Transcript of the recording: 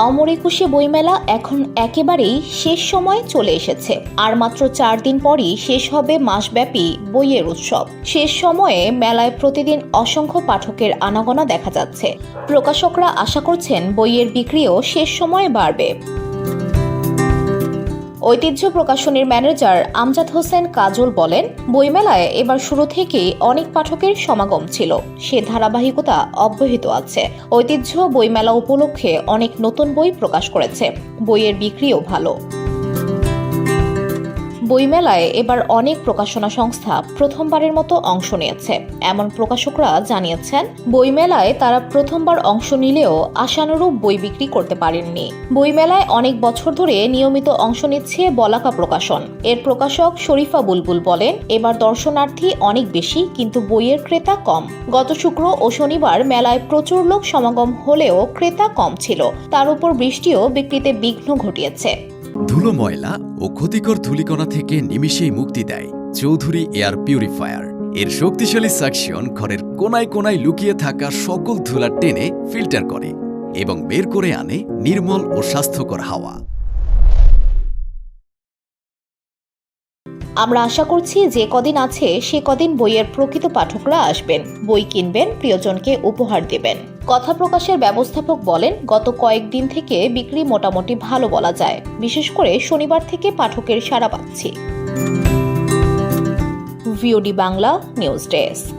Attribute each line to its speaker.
Speaker 1: অমর একুশে বইমেলা এখন একেবারেই শেষ সময়ে চলে এসেছে। আর মাত্র 4 দিন পরই শেষ হবে মাসব্যাপী বইয়ের উৎসব। শেষ সময়ে মেলায় প্রতিদিন অসংখ্য পাঠকের আনাগোনা দেখা যাচ্ছে। প্রকাশকরা আশা করছেন বইয়ের বিক্রিও শেষ সময়ে বাড়বে। ঐতিহ্য প্রকাশনীর ম্যানেজার আমজাদ হোসেন কাজল বলেন, বইমেলায় এবার শুরু থেকেই অনেক পাঠকের সমাগম ছিল, সে ধারাবাহিকতা অব্যাহত আছে। ঐতিহ্য বইমেলা উপলক্ষে অনেক নতুন বই প্রকাশ করেছে, বইয়ের বিক্রিও ভালো। বইমেলায় এবার অনেক প্রকাশনা সংস্থা প্রথমবারের মতো অংশ নিয়েছে। এমন প্রকাশকরা জানিয়েছেন, বইমেলায় তারা প্রথমবার অংশ নিলেও আশানুরূপ বই বিক্রি করতে পারেননি। বইমেলায় অনেক বছর ধরে নিয়মিত অংশ নিচ্ছে বলাকা প্রকাশন। এর প্রকাশক শরীফা বুলবুল বলেন, এবার দর্শনার্থী অনেক বেশি, কিন্তু বইয়ের ক্রেতা কম। গত শুক্র ও শনিবার মেলায় প্রচুর লোক সমাগম হলেও ক্রেতা কম ছিল। তার উপর বৃষ্টিও বিক্রিতে বিঘ্ন ঘটিয়েছে।
Speaker 2: ধুলো, ময়লা ও ক্ষতিকর ধূলিকণা থেকে নিমিষেই মুক্তি দেয় চৌধুরী এয়ার পিউরিফায়ার। এর শক্তিশালী সাকশন ঘরের কোনায় কোনায় লুকিয়ে থাকা সকল ধুলা টেনে ফিল্টার করে এবং বের করে আনে নির্মল ও স্বাস্থ্যকর হাওয়া।
Speaker 1: আমরা আশা করছি যে কদিন আছে সে কদিন বইয়ের প্রকৃত পাঠকরা আসবেন, বই কিনবেন, প্রিয়জনকে উপহার দেবেন। কথা প্রকাশের ব্যবস্থাপক বলেন, গত কয়েকদিন থেকে বিক্রি মোটামুটি ভালো বলা যায়। বিশেষ করে শনিবার থেকে পাঠকের সাড়া পাচ্ছি। VOD Bangla news desk.